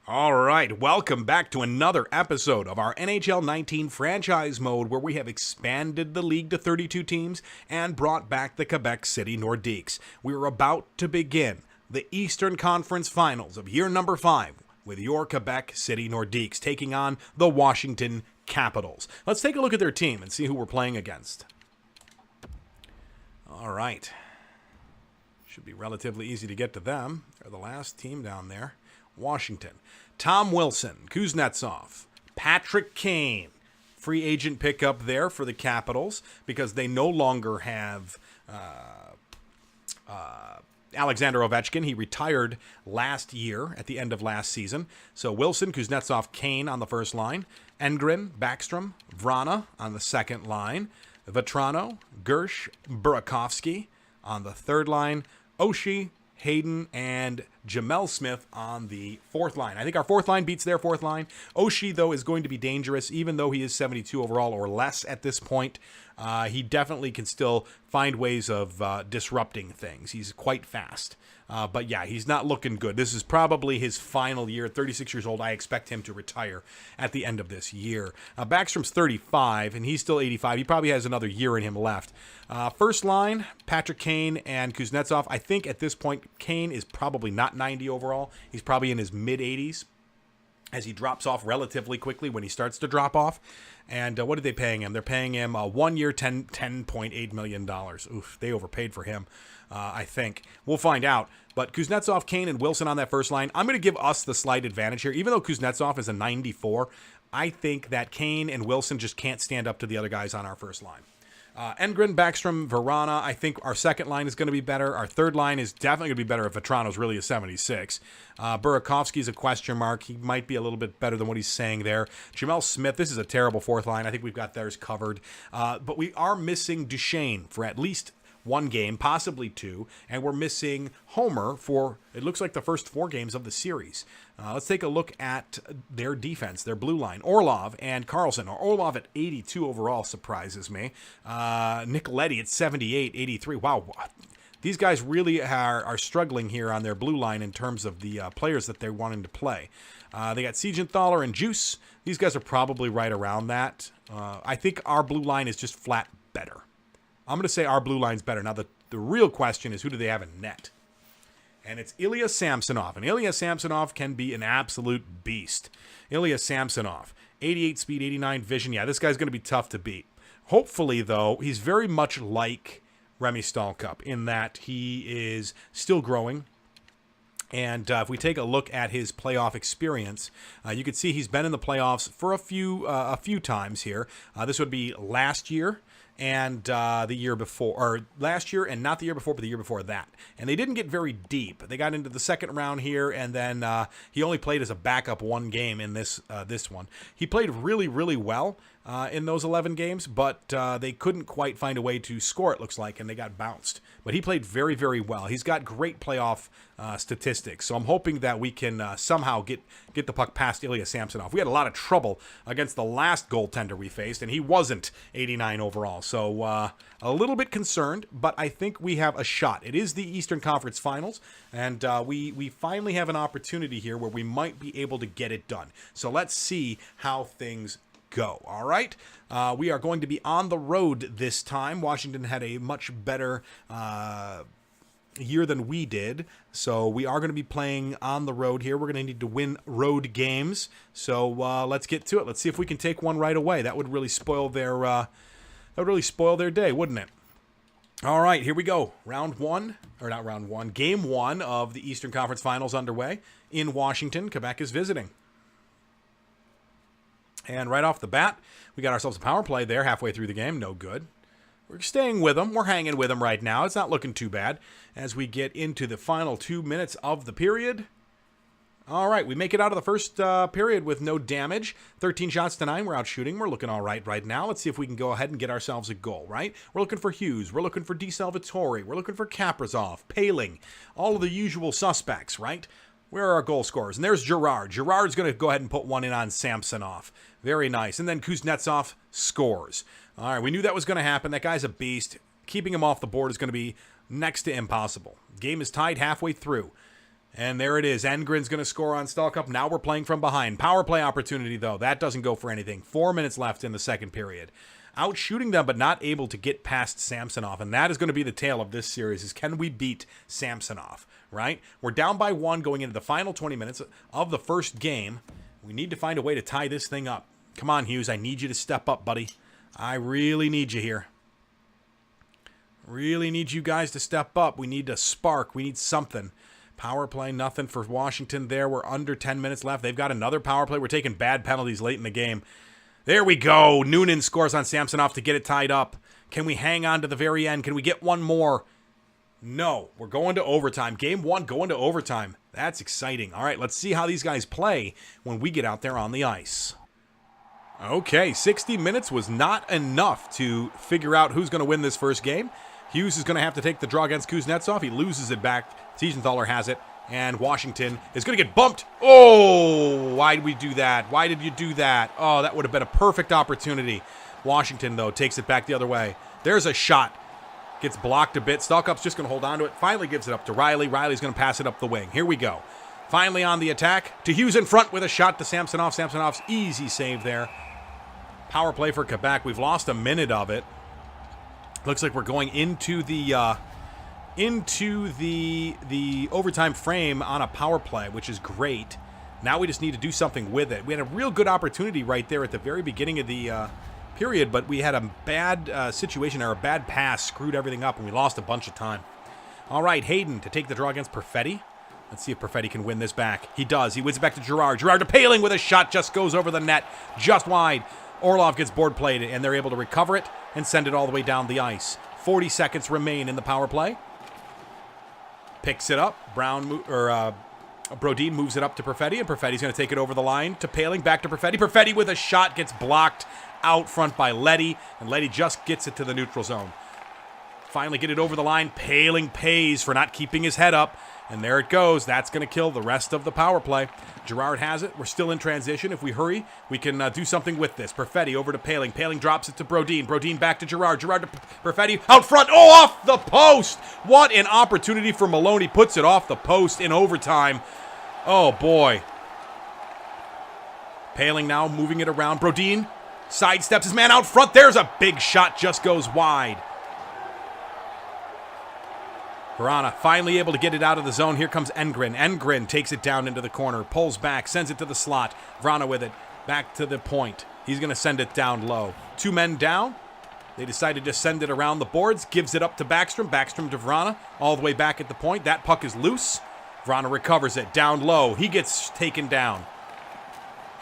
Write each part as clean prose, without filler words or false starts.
All right, welcome back to another episode of our NHL 19 franchise mode where we have expanded the league to 32 teams and brought back the Quebec City Nordiques. We are about to begin the Eastern Conference Finals of year number 5 with your Quebec City Nordiques taking on the Washington Capitals. Let's take a look at their team and see who we're playing against. All right. Should be relatively easy to get to them. They're the last team down there. Washington. Tom Wilson, Kuznetsov, Patrick Kane, free agent pickup there for the Capitals because they no longer have Alexander Ovechkin. He retired last year at the end of last season. So Wilson, Kuznetsov, Kane on the first line, Engren, Backstrom, Vrana on the second line, Vetrano, Gersh, Burakovsky on the third line, Oshie, Hayden, and Jamel Smith on the fourth line. I think our fourth line beats their fourth line. Oshie, though, is going to be dangerous, even though he is 72 overall or less at this point. He definitely can still find ways of disrupting things. He's quite fast. But yeah, he's not looking good. This is probably his final year. 36 years old. I expect him to retire at the end of this year. Backstrom's 35, and he's still 85. He probably has another year in him left. First line, Patrick Kane and Kuznetsov. I think at this point, Kane is probably not 90 overall. He's probably in his mid-80s as he drops off relatively quickly when he starts to drop off. And what are they paying him? They're paying him 1 year, $10.8 million. Oof, they overpaid for him, I think. We'll find out. But Kuznetsov, Kane, and Wilson on that first line, I'm going to give us the slight advantage here. Even though Kuznetsov is a 94, I think that Kane and Wilson just can't stand up to the other guys on our first line. Engren, Backstrom, Vrana, I think our second line is going to be better. Our third line is definitely going to be better if Vetrano's really a 76. Burakovsky's a question mark. He might be a little bit better than what he's saying there. Jamel Smith, this is a terrible fourth line. I think we've got theirs covered. But we are missing Duchesne for at least one game, possibly two, and we're missing Homer for, it looks like, the first 4 games of the series. Let's take a look at their defense, their blue line. Orlov and Carlson. Orlov at 82 overall surprises me. Nicoletti at 78, 83. Wow. These guys really are struggling here on their blue line in terms of the players that they're wanting to play. They got Siegenthaler and Juice. These guys are probably right around that. I think our blue line is just flat better. I'm going to say our blue line's better. Now, the real question is, who do they have in net? And it's Ilya Samsonov. And Ilya Samsonov can be an absolute beast. Ilya Samsonov, 88 speed, 89 vision. Yeah, this guy's going to be tough to beat. Hopefully, though, he's very much like Remy Stalcup in that he is still growing. And if we take a look at his playoff experience, you can see he's been in the playoffs for a few times here. This would be last year and the year before, or last year and not the year before, but the year before that. And they didn't get very deep. They got into the second round here, and then he only played as a backup 1 game in this one. He played really, really well in those 11 games, but they couldn't quite find a way to score, it looks like, and they got bounced. But he played very, very well. He's got great playoff statistics, so I'm hoping that we can somehow get the puck past Ilya Samsonov. We had a lot of trouble against the last goaltender we faced, and he wasn't 89 overall. So a little bit concerned, but I think we have a shot. It is the Eastern Conference Finals, and we finally have an opportunity here where we might be able to get it done. So let's see how things go. All right. We are going to be on the road this time. Washington had a much better year than we did, so we are going to be playing on the road here. We're going to need to win road games, so let's get to it. Let's see if we can take one right away. That would really spoil their day, wouldn't it? All right, here we go. Game 1 of the Eastern Conference Finals underway in Washington. Quebec is visiting. And right off the bat, we got ourselves a power play there halfway through the game. No good. We're staying with them. We're hanging with them right now. It's not looking too bad as we get into the final 2 minutes of the period. All right, we make it out of the first period with no damage. 13 shots to 9. We're out shooting. We're looking all right now. Let's see if we can go ahead and get ourselves a goal, right? We're looking for Hughes. We're looking for DeSalvatore. We're looking for Kaprizov, Paling, all of the usual suspects, right? Where are our goal scorers? And there's Girard. Girard's going to go ahead and put one in on Samsonov. Very nice. And then Kuznetsov scores. All right, we knew that was going to happen. That guy's a beast. Keeping him off the board is going to be next to impossible. Game is tied halfway through. And there it is. Engren's going to score on Stalkup. Now we're playing from behind. Power play opportunity, though. That doesn't go for anything. 4 minutes left in the second period. Out shooting them, but not able to get past Samsonov. And that is going to be the tale of this series, is can we beat Samsonov, right? We're down by 1 going into the final 20 minutes of the first game. We need to find a way to tie this thing up. Come on, Hughes. I need you to step up, buddy. I really need you here. Really need you guys to step up. We need a spark. We need something. Power play, nothing for Washington there. We're under 10 minutes left. They've got another power play. We're taking bad penalties late in the game. There we go. Noonan scores on Samsonov to get it tied up. Can we hang on to the very end? Can we get one more? No. We're going to overtime. Game 1 going to overtime. That's exciting. All right, let's see how these guys play when we get out there on the ice. Okay, 60 minutes was not enough to figure out who's going to win this first game. Hughes is going to have to take the draw against Kuznetsov. He loses it back. Siegenthaler has it. And Washington is going to get bumped. Oh, why did we do that? Why did you do that? Oh, that would have been a perfect opportunity. Washington, though, takes it back the other way. There's a shot. Gets blocked a bit. Stalkup's just going to hold on to it. Finally gives it up to Riley. Riley's going to pass it up the wing. Here we go. Finally on the attack. To Hughes in front with a shot to Samsonov. Samsonov's easy save there. Power play for Quebec. We've lost a minute of it. Looks like we're going into the overtime frame on a power play, which is great. Now we just need to do something with it. We had a real good opportunity right there at the very beginning of the period, but we had a bad situation, or a bad pass screwed everything up, and we lost a bunch of time. All right, Hayden to take the draw against Perfetti. Let's see if Perfetti can win this back. He does. He wins it back to Girard. Girard to Paling with a shot, just goes over the net, just wide. Orlov gets board played, and they're able to recover it and send it all the way down the ice. 40 seconds remain in the power play. Picks it up. Brodin moves it up to Perfetti, and Perfetti's going to take it over the line to Paling, back to Perfetti. Perfetti with a shot gets blocked out front by Leddy, and Leddy just gets it to the neutral zone. Finally get it over the line. Paling pays for not keeping his head up, and there it goes. That's going to kill the rest of the power play. Girard has it. We're still in transition. If we hurry, we can do something with this. Perfetti over to Paling. Paling drops it to Brodin. Brodin back to Girard. Girard to Perfetti. Out front. Oh, off the post. What an opportunity for Maloney. Puts it off the post in overtime. Oh, boy. Paling now moving it around. Brodin sidesteps his man out front. There's a big shot. Just goes wide. Vrana finally able to get it out of the zone. Here comes Engren. Engren takes it down into the corner, pulls back, sends it to the slot. Vrana with it, back to the point. He's going to send it down low. 2 men down. They decided to send it around the boards, gives it up to Backstrom. Backstrom to Vrana, all the way back at the point. That puck is loose. Vrana recovers it, down low. He gets taken down.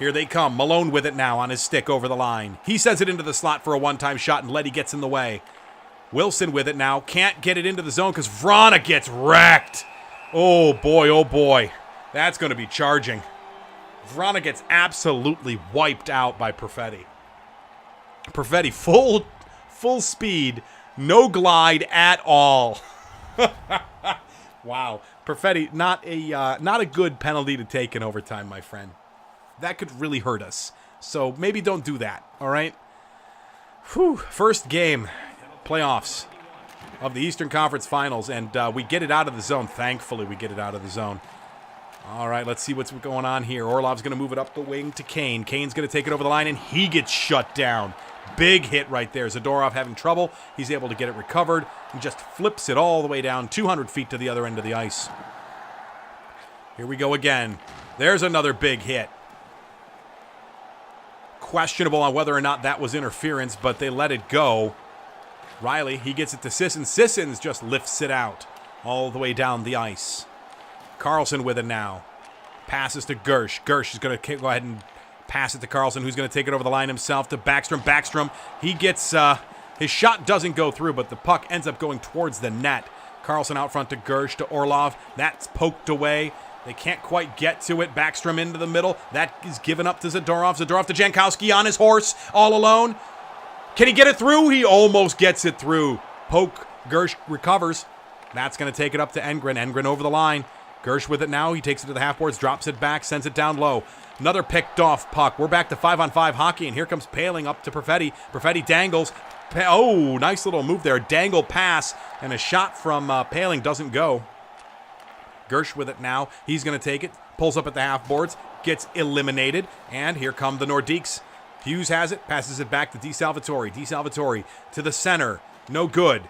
Here they come. Malone with it now on his stick over the line. He sends it into the slot for a one-time shot, and Leddy gets in the way. Wilson with it now. Can't get it into the zone because Vrana gets wrecked. Oh, boy, oh, boy. That's going to be charging. Vrana gets absolutely wiped out by Perfetti. Perfetti, full speed, no glide at all. Wow. Perfetti, not a good penalty to take in overtime, my friend. That could really hurt us. So maybe don't do that, all right? Whew. First game. Playoffs of the Eastern Conference Finals, and we get it out of the zone. Thankfully, we get it out of the zone. All right, let's see what's going on here. Orlov's going to move it up the wing to Kane. Kane's going to take it over the line, and he gets shut down. Big hit right there. Zadorov having trouble. He's able to get it recovered and just flips it all the way down 200 feet to the other end of the ice. Here we go again. There's another big hit. Questionable on whether or not that was interference, but they let it go. Riley, he gets it to Sissons. Sissons just lifts it out all the way down the ice. Carlson with it now. Passes to Gersh. Gersh is going to go ahead and pass it to Carlson, who's going to take it over the line himself to Backstrom. Backstrom, he gets, his shot doesn't go through, but the puck ends up going towards the net. Carlson out front to Gersh, to Orlov. That's poked away. They can't quite get to it. Backstrom into the middle. That is given up to Zadorov. Zadorov to Jankowski on his horse, all alone. Can he get it through? He almost gets it through. Poke. Gersh recovers. That's going to take it up to Engren. Engren over the line. Gersh with it now. He takes it to the half boards, drops it back, sends it down low. Another picked off puck. We're back to 5-on-5 hockey, and here comes Paling up to Perfetti. Perfetti dangles. Oh, nice little move there. Dangle pass, and a shot from Paling doesn't go. Gersh with it now. He's going to take it. Pulls up at the half boards. Gets eliminated. And here come the Nordiques. Hughes has it. Passes it back to DeSalvatore. DeSalvatore to the center. No good.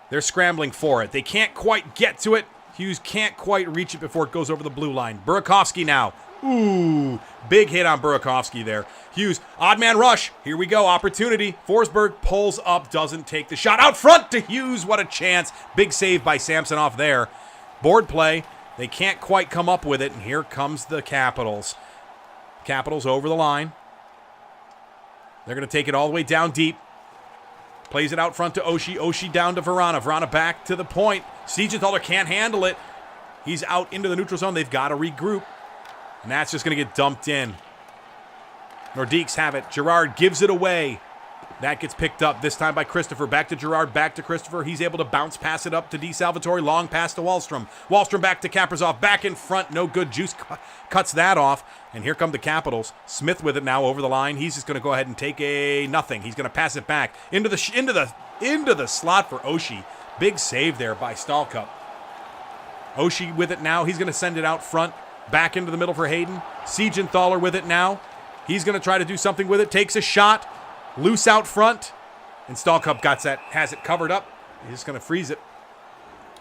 They're scrambling for it. They can't quite get to it. Hughes can't quite reach it before it goes over the blue line. Burakovsky now. Ooh, big hit on Burakovsky there. Hughes, odd man rush. Here we go, opportunity. Forsberg pulls up, doesn't take the shot. Out front to Hughes, what a chance. Big save by Samsonov there. Board play, they can't quite come up with it, and here comes the Capitals. Capitals over the line. They're going to take it all the way down deep. Plays it out front to Oshie. Oshie down to Vrana. Vrana back to the point. Siegenthaler can't handle it. He's out into the neutral zone. They've got to regroup. And that's just going to get dumped in. Nordiques have it. Girard gives it away. That gets picked up this time by Christopher. Back to Girard, back to Christopher. He's able to bounce pass it up to DeSalvatore. Long pass to Wahlstrom. Wahlstrom back to Kaprizov. Back in front. No good. Juice cuts that off. And here come the Capitals. Smith with it now over the line. He's just going to go ahead and take a nothing. He's going to pass it back into the slot for Oshie. Big save there by Stalcup. Oshie with it now. He's going to send it out front. Back into the middle for Hayden. Siegenthaler with it now. He's going to try to do something with it. Takes a shot. Loose out front. And Stalcup has it covered up. He's just going to freeze it.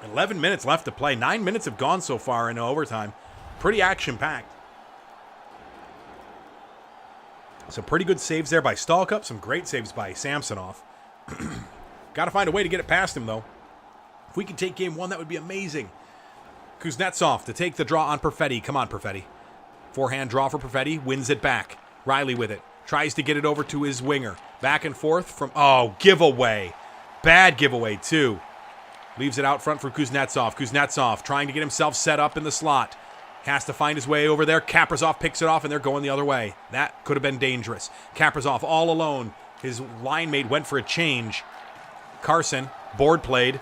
11 minutes left to play. 9 minutes have gone so far in overtime. Pretty action-packed. Some pretty good saves there by Stalcup. Some great saves by Samsonov. Got to find a way to get it past him, though. If we could take game one, that would be amazing. Kuznetsov to take the draw on Perfetti. Come on, Perfetti. Forehand draw for Perfetti. Wins it back. Riley with it. Tries to get it over to his winger. Back and forth from... Oh, giveaway. Bad giveaway, too. Leaves it out front for Kuznetsov. Kuznetsov trying to get himself set up in the slot. Has to find his way over there. Kaprizov picks it off, and they're going the other way. That could have been dangerous. Kaprizov all alone. His line mate went for a change. Carson, board played.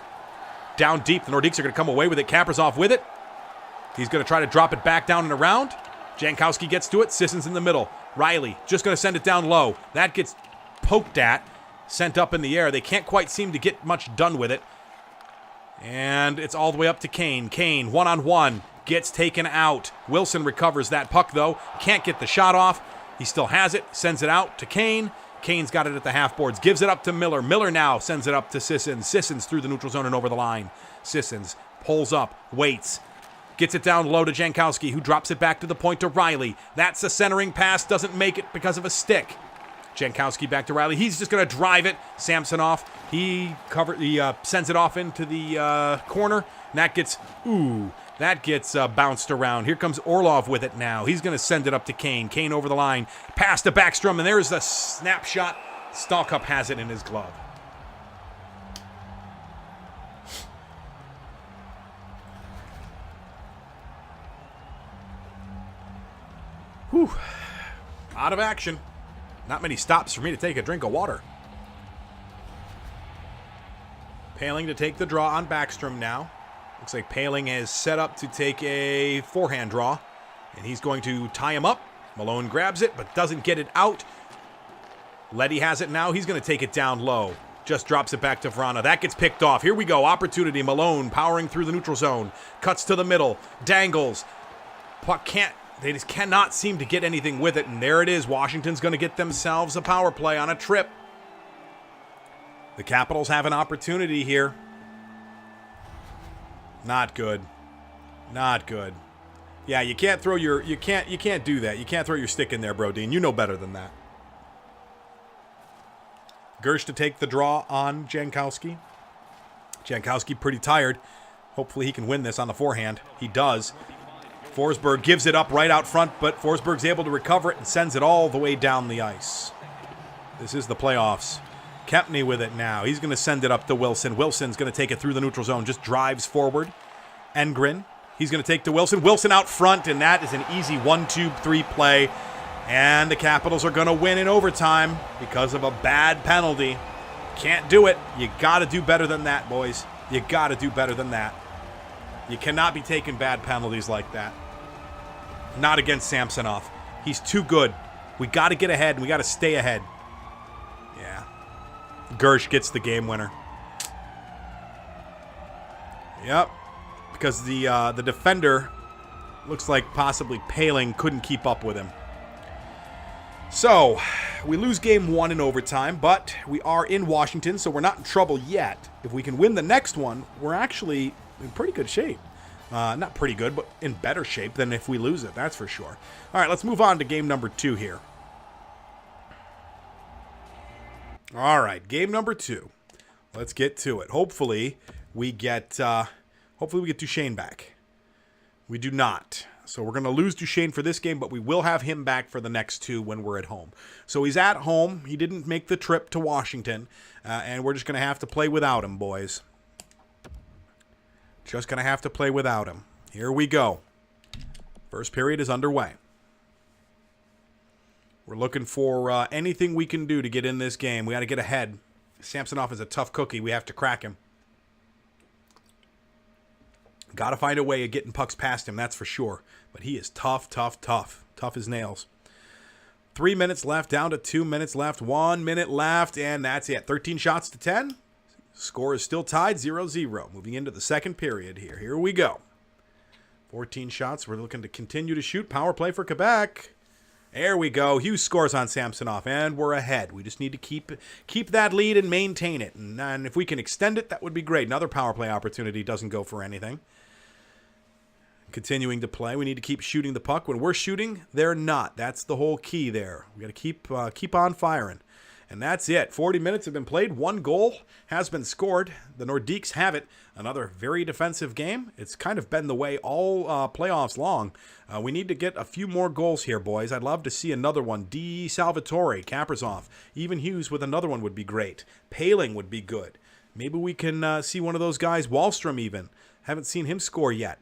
Down deep. The Nordiques are going to come away with it. Kaprizov with it. He's going to try to drop it back down and around. Jankowski gets to it. Sisson's in the middle. Riley just going to send it down low. That gets poked at. Sent up in the air. They can't quite seem to get much done with it. And it's all the way up to Kane. Kane, one-on-one. Gets taken out. Wilson recovers that puck, though. Can't get the shot off. He still has it. Sends it out to Kane. Kane's got it at the half boards. Gives it up to Miller. Miller now sends it up to Sissons. Sissons through the neutral zone and over the line. Sissons pulls up. Waits. Gets it down low to Jankowski, who drops it back to the point to Riley. That's a centering pass. Doesn't make it because of a stick. Jankowski back to Riley. He's just going to drive it. Samsonov. He sends it off into the corner. And that gets... Ooh... That gets bounced around. Here comes Orlov with it now. He's going to send it up to Kane. Kane over the line. Pass to Backstrom, and there's the snapshot. Stalcup has it in his glove. Whew. Out of action. Not many stops for me to take a drink of water. Paling to take the draw on Backstrom now. Looks like Paling is set up to take a forehand draw, and he's going to tie him up. Malone grabs it, but doesn't get it out. Leddy has it now. He's going to take it down low. Just drops it back to Vrana. That gets picked off. Here we go. Opportunity. Malone powering through the neutral zone. Cuts to the middle. Dangles. Puck can't. They just cannot seem to get anything with it, and there it is. Washington's going to get themselves a power play on a trip. The Capitals have an opportunity here. Not good. Not good. Yeah, you can't throw your you can't do that. You can't throw your stick in there, Brodeen. You know better than that. Gersh to take the draw on Jankowski. Jankowski pretty tired. Hopefully he can win this on the forehand. He does. Forsberg gives it up right out front, but Forsberg's able to recover it and sends it all the way down the ice. This is the playoffs. Kempney with it now. He's going to send it up to Wilson. Wilson's going to take it through the neutral zone. Just drives forward. Engren. He's going to take to Wilson. Wilson out front, and that is an easy 1-2-3 play. And the Capitals are going to win in overtime because of a bad penalty. Can't do it. You got to do better than that, boys. You got to do better than that. You cannot be taking bad penalties like that. Not against Samsonov. He's too good. We got to get ahead, and we got to stay ahead. Yeah. Gersh gets the game winner. Yep. because the defender looks like possibly Paling couldn't keep up with him. So, we lose game 1 in overtime, but we are in Washington, so we're not in trouble yet. If we can win the next one, we're actually in pretty good shape. Not pretty good, but in better shape than if we lose it, that's for sure. All right, let's move on to game number 2 here. All right, game number 2. Let's get to it. Hopefully we get Duchesne back. We do not. So we're going to lose Duchesne for this game, but we will have him back for the next 2 when we're at home. So he's at home. He didn't make the trip to Washington, and we're just going to have to play without him, boys. Just going to have to play without him. Here we go. First period is underway. We're looking for anything we can do to get in this game. We got to get ahead. Samsonov is a tough cookie. We have to crack him. Got to find a way of getting pucks past him, that's for sure. But he is tough, tough, tough. Tough as nails. 3 minutes left, down to 2 minutes left. 1 minute left, and that's it. 13 shots to 10. Score is still tied, 0-0. Moving into the second period here. Here we go. 14 shots. We're looking to continue to shoot. Power play for Quebec. There we go. Hughes scores on Samsonov, and we're ahead. We just need to keep that lead and maintain it. And if we can extend it, that would be great. Another power play opportunity doesn't go for anything. Continuing to play. We need to keep shooting the puck. When we're shooting, they're not. That's the whole key there. We got to keep on firing. And that's it. 40 minutes have been played. 1 goal has been scored. The Nordiques have it. Another very defensive game. It's kind of been the way all playoffs long. We need to get a few more goals here, boys. I'd love to see another one. D. Salvatore, Kaprizov, even Hughes with another one would be great. Paling would be good. Maybe we can see one of those guys, Wallstrom even. Haven't seen him score yet.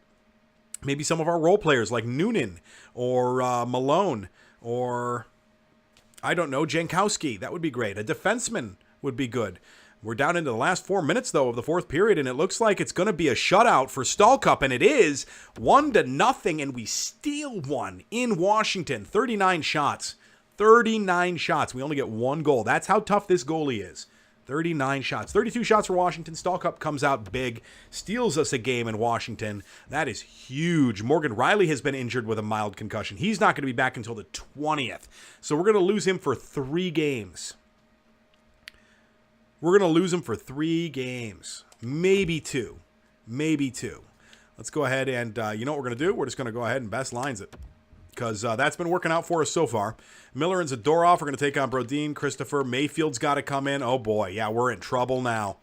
Maybe some of our role players like Noonan or Malone or, I don't know, Jankowski. That would be great. A defenseman would be good. We're down into the last 4 minutes, though, of the fourth period, and it looks like it's going to be a shutout for Stahl Cup, and it is 1-0, and we steal one in Washington. 39 shots. 39 shots. We only get 1 goal. That's how tough this goalie is. 39 shots. 32 shots for Washington. Stahl Cup comes out big. Steals us a game in Washington. That is huge. Morgan Riley has been injured with a mild concussion. He's not going to be back until the 20th. So we're going to lose him for 3 games. We're going to lose him for 3 games. Maybe 2. Maybe 2. Let's go ahead and, you know what we're going to do? We're just going to go ahead and best lines it. Because that's been working out for us so far. Miller and Zadorov are going to take on Brodin. Christopher Mayfield's got to come in. Oh, boy. Yeah, we're in trouble now.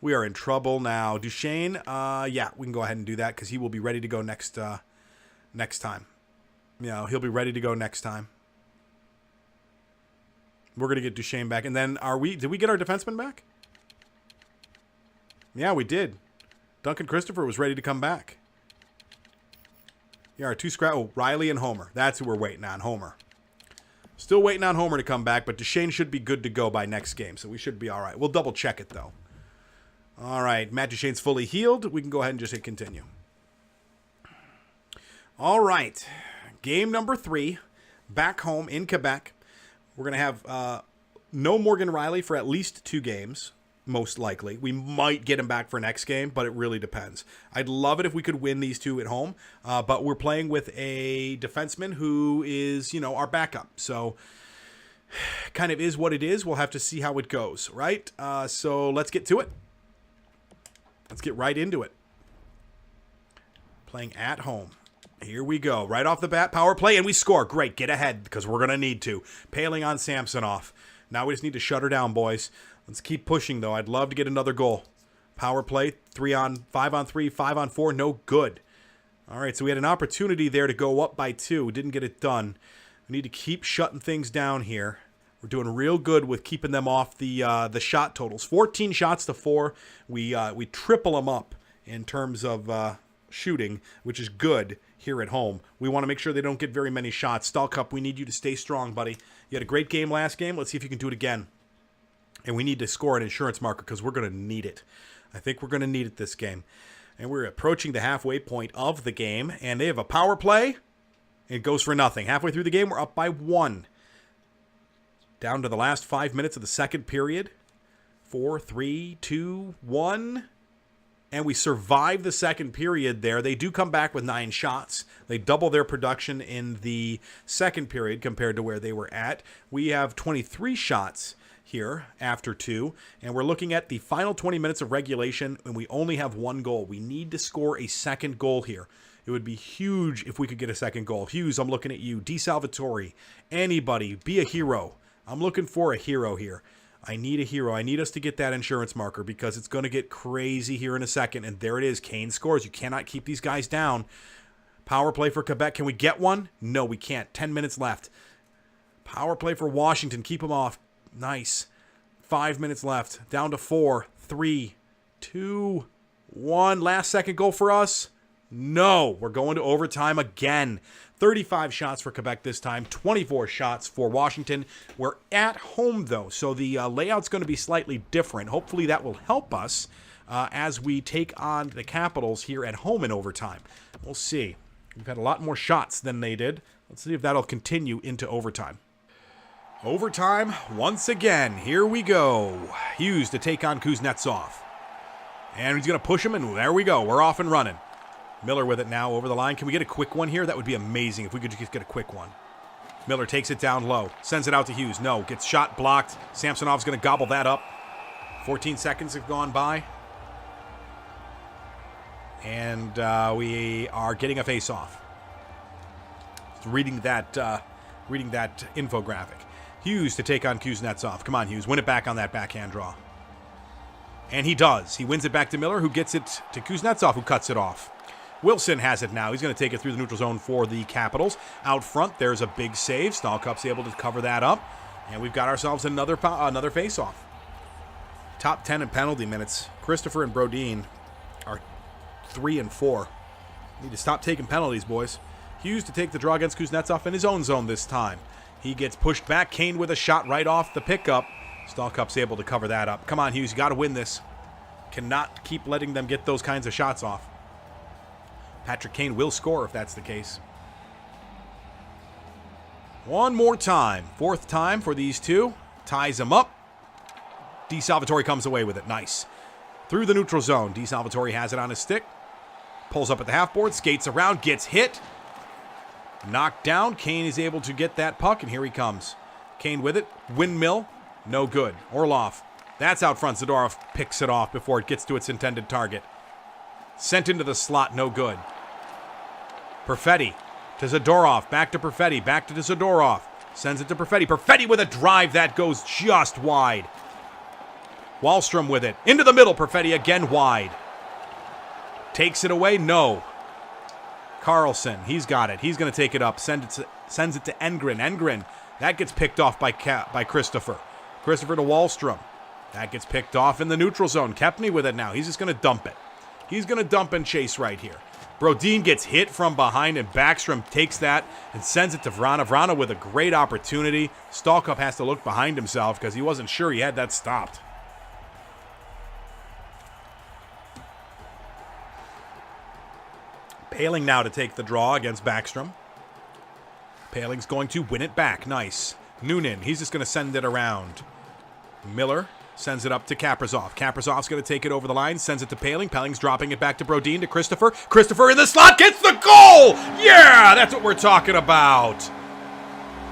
We are in trouble now. Duchesne, yeah, we can go ahead and do that because he will be ready to go next time. You know, he'll be ready to go next time. We're going to get Duchesne back. And then did we get our defenseman back? Yeah, we did. Duncan Christopher was ready to come back. Yeah, our 2 scrap. Oh, Riley and Homer. That's who we're waiting on, Homer. Still waiting on Homer to come back, but Duchesne should be good to go by next game, so we should be all right. We'll double check it, though. All right, Matt Duchesne's fully healed. We can go ahead and just hit continue. All right, game number 3, back home in Quebec. We're going to have no Morgan Riley for at least 2 games. Most likely. We might get him back for next game, but it really depends. I'd love it if we could win these 2 at home, but we're playing with a defenseman who is, you know, our backup. So, kind of is what it is. We'll have to see how it goes, right? So, let's get to it. Let's get right into it. Playing at home. Here we go. Right off the bat, power play, and we score. Great. Get ahead, because we're going to need to. Paling on Samsonov. Now we just need to shut her down, boys. Let's keep pushing, though. I'd love to get another goal. Power play, 5 on 3, 5 on 4, no good. All right, so we had an opportunity there to go up by 2. Didn't get it done. We need to keep shutting things down here. We're doing real good with keeping them off the shot totals. 14 shots to 4. We triple them up in terms of shooting, which is good here at home. We want to make sure they don't get very many shots. Stahl Cup, we need you to stay strong, buddy. You had a great game last game. Let's see if you can do it again. And we need to score an insurance marker because we're going to need it. I think we're going to need it this game. And we're approaching the halfway point of the game. And they have a power play. It goes for nothing. Halfway through the game, we're up by 1. Down to the last 5 minutes of the second period. 4, 3, 2, 1. and we survive the second period there. They do come back with 9 shots. They double their production in the second period compared to where they were at. We have 23 shots here after 2, and we're looking at the final 20 minutes of regulation, and we only have 1 goal. We need to score a second goal here. It would be huge if we could get a second goal. Hughes, I'm looking at you. DeSalvatore, anybody, be a hero. I'm looking for a hero here. I need a hero. I need us to get that insurance marker because it's going to get crazy here in a second. And there it is. Kane scores. You cannot keep these guys down. Power play for Quebec. Can we get one? No, we can't. 10 minutes left. Power play for Washington. Keep them off. Nice. 5 minutes left. Down to 4, 3, 2, 1. Last second goal for us. No, we're going to overtime again. 35 shots for Quebec this time, 24 shots for Washington. We're at home, though, so the layout's going to be slightly different. Hopefully that will help us as we take on the Capitals here at home in overtime. We'll see. We've had a lot more shots than they did. Let's see if that'll continue into overtime. Overtime once again. Here we go. Hughes to take on Kuznetsov. And he's going to push him, and there we go. We're off and running. Miller with it now over the line. Can we get a quick one here? That would be amazing if we could just get a quick one. Miller takes it down low. Sends it out to Hughes. No. Gets shot blocked. Samsonov's going to gobble that up. 14 seconds have gone by. And we are getting a face-off. Reading that infographic. Hughes to take on Kuznetsov. Come on, Hughes. Win it back on that backhand draw. And he does. He wins it back to Miller, who gets it to Kuznetsov, who cuts it off. Wilson has it now. He's going to take it through the neutral zone for the Capitals. Out front, there's a big save. Stallcup's able to cover that up. And we've got ourselves another face-off. Top 10 in penalty minutes. Christopher and Brodin are 3 and 4. Need to stop taking penalties, boys. Hughes to take the draw against Kuznetsov in his own zone this time. He gets pushed back. Kane with a shot right off the pickup. Stallcup's able to cover that up. Come on, Hughes. You got to win this. Cannot keep letting them get those kinds of shots off. Patrick Kane will score if that's the case. One more time. 4th time for these two. Ties them up. DeSalvatore comes away with it. Nice. Through the neutral zone. DeSalvatore has it on his stick. Pulls up at the half board. Skates around. Gets hit. Knocked down. Kane is able to get that puck, and here he comes. Kane with it. Windmill. No good. Orlov. That's out front. Zadorov picks it off before it gets to its intended target. Sent into the slot. No good. Perfetti to Zadorov. Back to Perfetti. Back to Zadorov. Sends it to Perfetti. Perfetti with a drive that goes just wide. Wahlstrom with it. Into the middle. Perfetti again wide. Takes it away. No. Carlson. He's got it. He's going to take it up. Sends it to Engren. Engren. That gets picked off by Christopher. Christopher to Wahlstrom. That gets picked off in the neutral zone. Kepney with it now. He's just going to dump it. He's going to dump and chase right here. Brodin gets hit from behind, and Backstrom takes that and sends it to Vrana. Vrana with a great opportunity. Stallcup has to look behind himself because he wasn't sure he had that stopped. Paling now to take the draw against Backstrom. Paling's going to win it back. Nice. Noonan, he's just going to send it around. Miller sends it up to Kaprizov. Kaprizov's going to take it over the line, sends it to Paling. Paling's dropping it back to Brodin, to Christopher. Christopher in the slot gets the goal! Yeah, that's what we're talking about.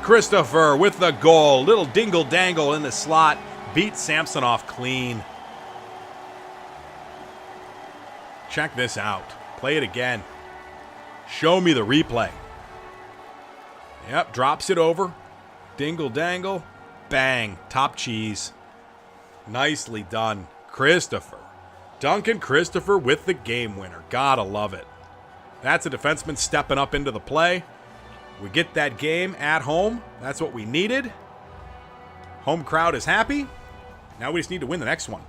Christopher with the goal. Little dingle-dangle in the slot. Beat Samsonov clean. Check this out. Play it again. Show me the replay. Yep, drops it over. Dingle-dangle. Bang. Top cheese. Nicely done. Christopher. Duncan Christopher with the game winner. Gotta love it. That's a defenseman stepping up into the play. We get that game at home. That's what we needed. Home crowd is happy. Now we just need to win the next one.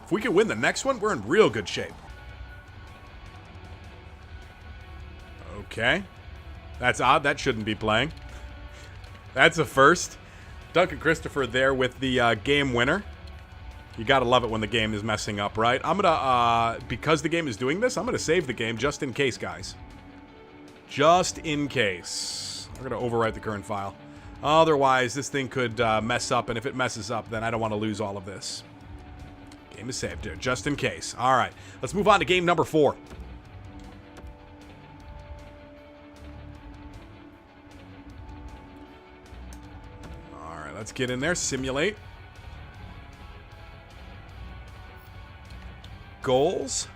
If we can win the next one, we're in real good shape. Okay. That's odd. That shouldn't be playing. That's a first. Duncan Christopher there with the game winner. You got to love it when the game is messing up, right? I'm going to, because the game is doing this, I'm going to save the game just in case, guys. Just in case. I'm going to overwrite the current file. Otherwise, this thing could mess up, and if it messes up, then I don't want to lose all of this. Game is saved, just in case. All right, let's move on to game number 4. All right, let's get in there, simulate. Goals.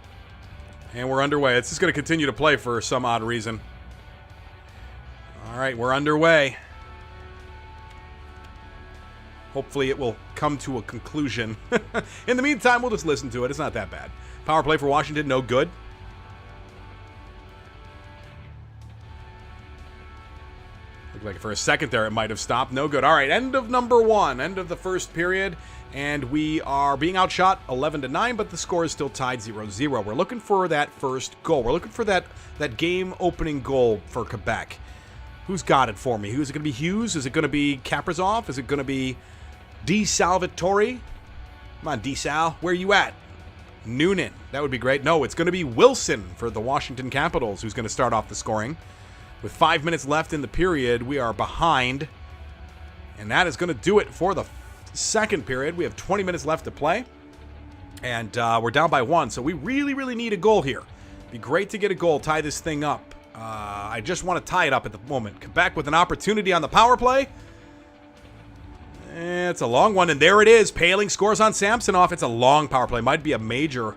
And we're underway. It's just going to continue to play for some odd reason. All right, we're underway. Hopefully it will come to a conclusion. In the meantime, we'll just listen to it. It's not that bad. Power play for Washington, no good. Looked like for a second there it might have stopped. No good. All right, end of number 1. End of the first period. And we are being outshot 11-9, but the score is still tied 0-0. We're looking for that first goal. We're looking for that game-opening goal for Quebec. Who's got it for me? Who's it going to be? Hughes? Is it going to be Kaprizov? Is it going to be DeSalvatore? Come on, DeSal. Where are you at? Noonan. That would be great. No, it's going to be Wilson for the Washington Capitals who's going to start off the scoring. With 5 minutes left in the period, we are behind. And that is going to do it for the second period. We have 20 minutes left to play. And we're down by 1, so we really, really need a goal here. Be great to get a goal, tie this thing up. I just want to tie it up at the moment. Quebec with an opportunity on the power play. It's a long one, and there it is. Paling scores on Samsonov. It's a long power play. Might be a major,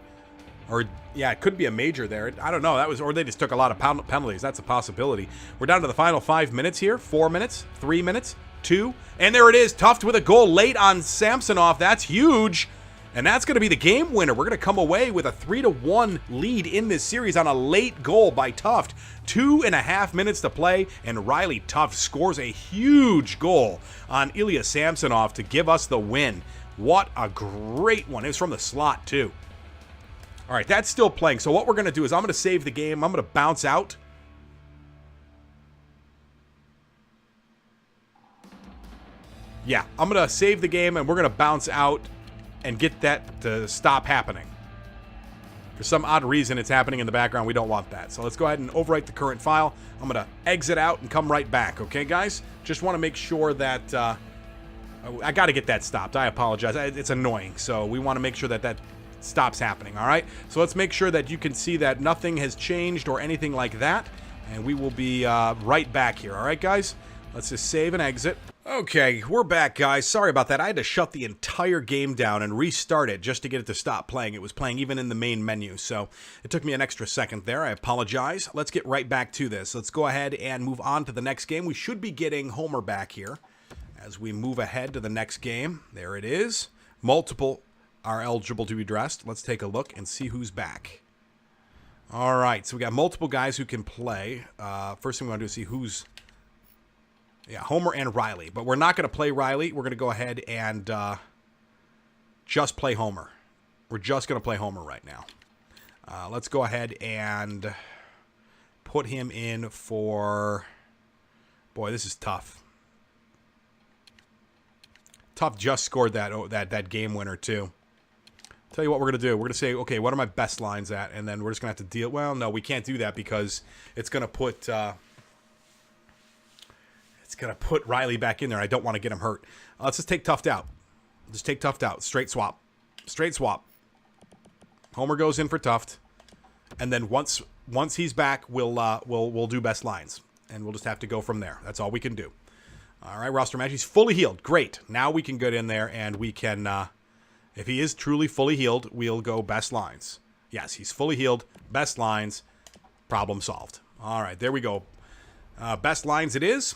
or yeah, it could be a major there. I don't know. That was, or they just took a lot of penalties. That's a possibility. We're down to the final 5 minutes here. 4 minutes, 3 minutes, 2, and there it is. Tuft with a goal late on Samsonov. That's huge. And that's going to be the game winner. We're going to come away with a 3-1 lead in this series on a late goal by Tuft. 2.5 minutes to play, and Riley Tuft scores a huge goal on Ilya Samsonov to give us the win. What a great one. It was from the slot, too. All right, that's still playing. So what we're going to do is I'm going to save the game. I'm going to bounce out. Yeah, I'm going to save the game, and we're going to bounce out and get that to stop happening. For some odd reason, it's happening in the background. We don't want that. So let's go ahead and overwrite the current file. I'm going to exit out and come right back. Okay, guys? Just want to make sure that I got to get that stopped. I apologize. It's annoying. So we want to make sure that that stops happening. All right? So let's make sure that you can see that nothing has changed or anything like that. And we will be right back here. All right, guys? Let's just save and exit. Okay, we're back, guys. Sorry about that. I had to shut the entire game down and restart it just to get it to stop playing. It was playing even in the main menu, so it took me an extra second there. I apologize. Let's get right back to this. Let's go ahead and move on to the next game. We should be getting Homer back here as we move ahead to the next game. There it is. Multiple are eligible to be dressed. Let's take a look and see who's back. All right, so we got multiple guys who can play. First thing we want to do is see who's... Yeah, Homer and Riley. But we're not going to play Riley. We're going to go ahead and just play Homer. We're just going to play Homer right now. Let's go ahead and put him in for... Boy, this is tough. Tuft just scored that game winner, too. Tell you what we're going to do. We're going to say, okay, what are my best lines at? And then we're just going to have to deal... Well, no, we can't do that because it's going to put... It's going to put Riley back in there. I don't want to get him hurt. Let's just take Tuft out. Just take Tuft out. Straight swap. Straight swap. Homer goes in for Tuft. And then once he's back, we'll do best lines. And we'll just have to go from there. That's all we can do. All right, roster match. He's fully healed. Great. Now we can get in there and we can, if he is truly fully healed, we'll go best lines. Yes, he's fully healed. Best lines. Problem solved. All right, there we go. Best lines it is.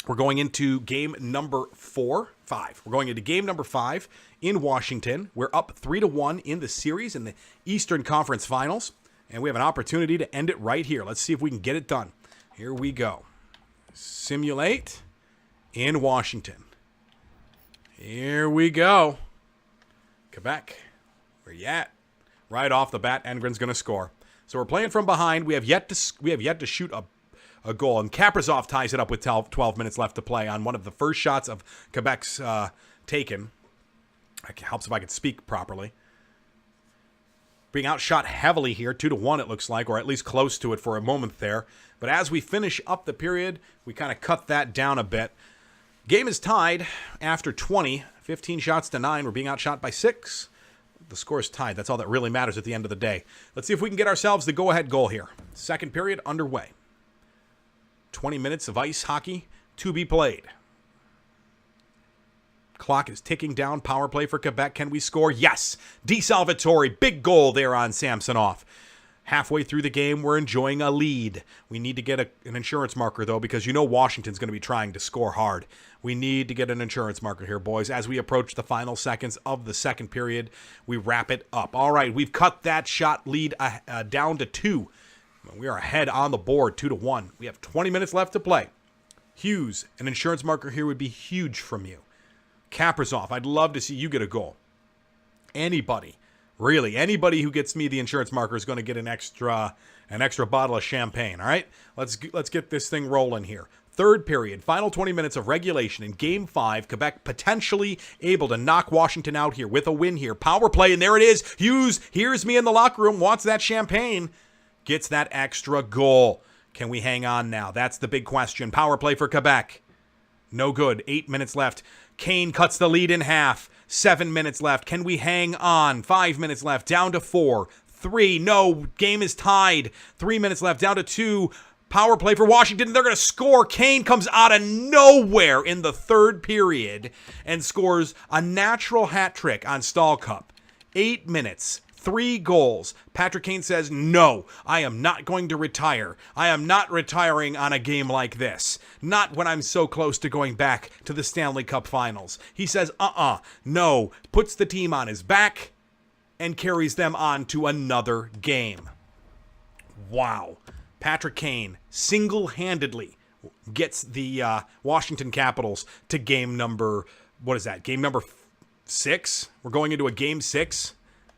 We're going into game number 5. We're going into game number 5 in Washington. We're up 3-1 in the series in the Eastern Conference Finals. And we have an opportunity to end it right here. Let's see if we can get it done. Here we go. Simulate in Washington. Here we go. Quebec, where you at? Right off the bat, Engren's going to score. So we're playing from behind. We have yet to shoot a goal, and Kaprizov ties it up with 12 minutes left to play on one of the first shots of Quebec's taken. It helps if I can speak properly. Being outshot heavily here, 2-1 it looks like, or at least close to it for a moment there. But as we finish up the period, we kind of cut that down a bit. Game is tied after 20, 15 shots to 9. We're being outshot by 6. The score's tied. That's all that really matters at the end of the day. Let's see if we can get ourselves the go-ahead goal here. Second period underway. 20 minutes of ice hockey to be played. Clock is ticking down. Power play for Quebec. Can we score? Yes. DeSalvatore, big goal there on Samsonov. Halfway through the game, we're enjoying a lead. We need to get an insurance marker, though, because you know Washington's going to be trying to score hard. We need to get an insurance marker here, boys. As we approach the final seconds of the second period, we wrap it up. All right, we've cut that shot lead down to 2. We are ahead on the board, 2-1. We have 20 minutes left to play. Hughes, an insurance marker here would be huge from you. Kaprizov, I'd love to see you get a goal. Anybody. Really, anybody who gets me the insurance marker is going to get an extra bottle of champagne, all right? Let's get this thing rolling here. Third period, final 20 minutes of regulation in Game 5. Quebec potentially able to knock Washington out here with a win here. Power play, and there it is. Hughes hears me in the locker room, wants that champagne, gets that extra goal. Can we hang on now? That's the big question. Power play for Quebec. No good. 8 minutes left. Kane cuts the lead in half. 7 minutes left. Can we hang on? 5 minutes left. Down to 4. 3. No. Game is tied. 3 minutes left. Down to 2. Power play for Washington. They're going to score. Kane comes out of nowhere in the third period and scores a natural hat trick on Stall Cup. 8 minutes. 3 goals. Patrick Kane says, no, I am not going to retire. I am not retiring on a game like this. Not when I'm so close to going back to the Stanley Cup Finals. He says, no. Puts the team on his back and carries them on to another game. Wow. Patrick Kane single-handedly gets the Washington Capitals to game number, what is that? Game number 6? We're going into a game 6?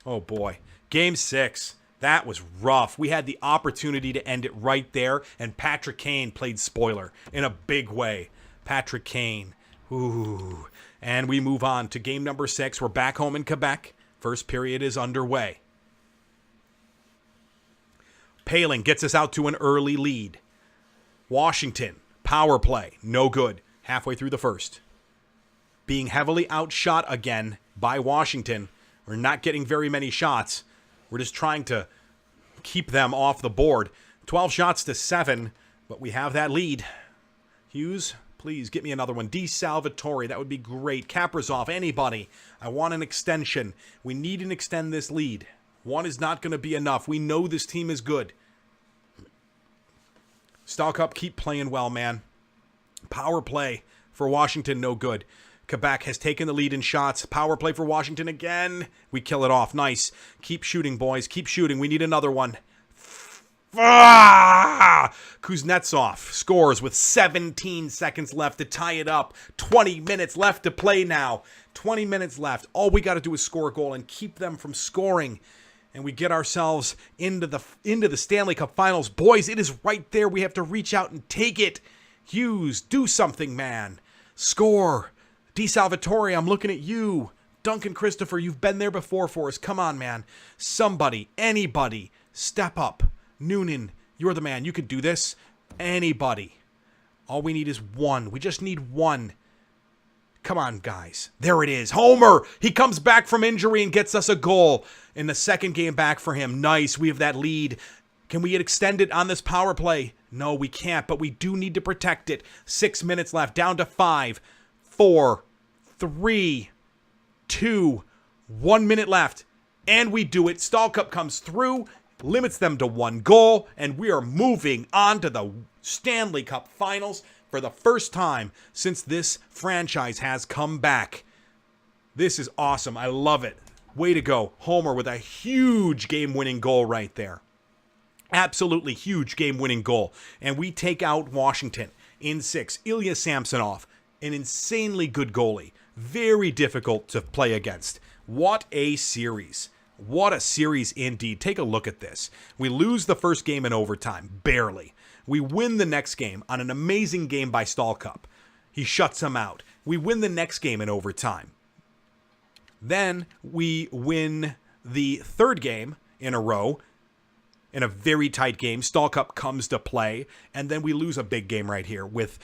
Oh, boy. Game 6. That was rough. We had the opportunity to end it right there, and Patrick Kane played spoiler in a big way. Patrick Kane. Ooh. And we move on to game number 6. We're back home in Quebec. First period is underway. Paling gets us out to an early lead. Washington, power play. No good. Halfway through the first. Being heavily outshot again by Washington. We're not getting very many shots. We're just trying to keep them off the board. 12 shots to 7, but we have that lead. Hughes, please get me another one. DeSalvatore, that would be great. Kaprizov, anybody. I want an extension. We need to extend this lead. One is not going to be enough. We know this team is good. Stall Cup, keep playing well, man. Power play for Washington, no good. Quebec has taken the lead in shots. Power play for Washington again. We kill it off. Nice. Keep shooting, boys. Keep shooting. We need another one. Kuznetsov scores with 17 seconds left to tie it up. 20 minutes left to play now. 20 minutes left. All we got to do is score a goal and keep them from scoring. And we get ourselves into the Stanley Cup Finals. Boys, it is right there. We have to reach out and take it. Hughes, do something, man. Score. DeSalvatore, I'm looking at you. Duncan Christopher, you've been there before for us. Come on, man. Somebody, anybody, step up. Noonan, you're the man. You can do this. Anybody. All we need is one. We just need one. Come on, guys. There it is. Homer! He comes back from injury and gets us a goal in the second game back for him. Nice. We have that lead. Can we get extended on this power play? No, we can't, but we do need to protect it. 6 minutes left. Down to 5, 4, 3, 2, 1 minute left. And we do it. Stall Cup comes through, limits them to 1 goal, and we are moving on to the Stanley Cup Finals for the first time since this franchise has come back. This is awesome. I love it. Way to go. Homer with a huge game-winning goal right there. Absolutely huge game-winning goal. And we take out Washington in 6. Ilya Samsonov, an insanely good goalie. Very difficult to play against. What a series. What a series indeed. Take a look at this. We lose the first game in overtime. Barely. We win the next game on an amazing game by Stall Cup. He shuts him out. We win the next game in overtime. Then we win the third game in a row in a very tight game. Stall Cup comes to play. And then we lose a big game right here with,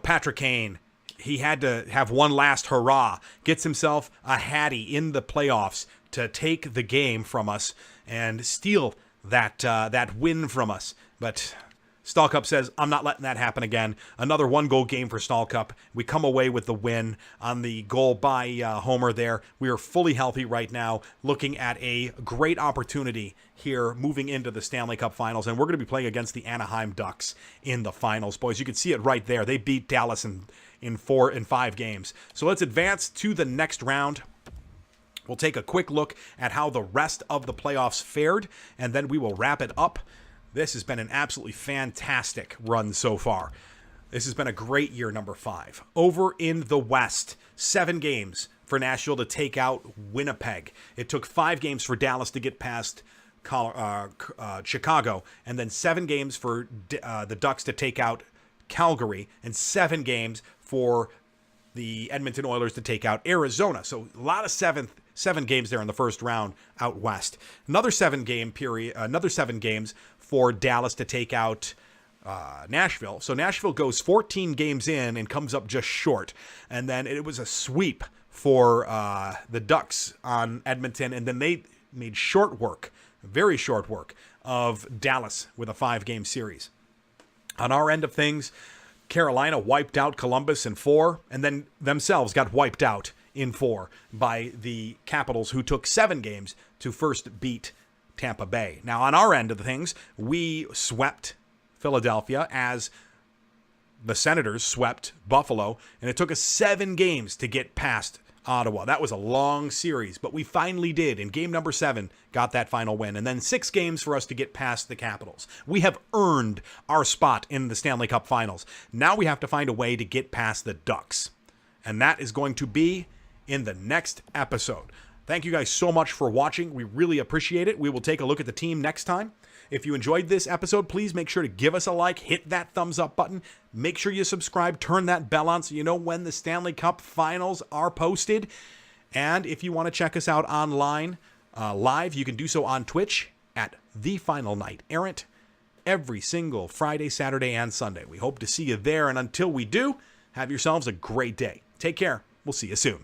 Patrick Kane. He had to have one last hurrah. Gets himself a Hattie in the playoffs to take the game from us and steal that win from us. But Stallcup says, I'm not letting that happen again. Another 1-goal game for Stallcup. We come away with the win on the goal by Homer there. We are fully healthy right now, looking at a great opportunity here moving into the Stanley Cup Finals. And we're going to be playing against the Anaheim Ducks in the finals, boys. You can see it right there. They beat Dallas in 5 games. So let's advance to the next round. We'll take a quick look at how the rest of the playoffs fared, and then we will wrap it up. This has been an absolutely fantastic run so far. This has been a great year, number 5. Over in the West, 7 games for Nashville to take out Winnipeg. It took 5 games for Dallas to get past Chicago, and then 7 games for the Ducks to take out Calgary, and 7 games for the Edmonton Oilers to take out Arizona. So a lot of 7 games there in the first round out west. Another 7 games for Dallas to take out Nashville. So Nashville goes 14 games in and comes up just short. And then it was a sweep for the Ducks on Edmonton. And then they made very short work of Dallas with a 5-game series. On our end of things, Carolina wiped out Columbus in 4, and then themselves got wiped out in 4 by the Capitals, who took 7 games to first beat Tampa Bay. Now, on our end of things, we swept Philadelphia as the Senators swept Buffalo, and it took us 7 games to get past Ottawa. That was a long series, but we finally did. In game number 7, got that final win. And then 6 games for us to get past the Capitals. We have earned our spot in the Stanley Cup Finals. Now we have to find a way to get past the Ducks. And that is going to be in the next episode. Thank you guys so much for watching. We really appreciate it. We will take a look at the team next time. If you enjoyed this episode, please make sure to give us a like, hit that thumbs up button, make sure you subscribe, turn that bell on so you know when the Stanley Cup Finals are posted. And if you want to check us out online, live, you can do so on Twitch at The Final Knight Errant every single Friday, Saturday, and Sunday. We hope to see you there, and until we do, have yourselves a great day. Take care. We'll see you soon.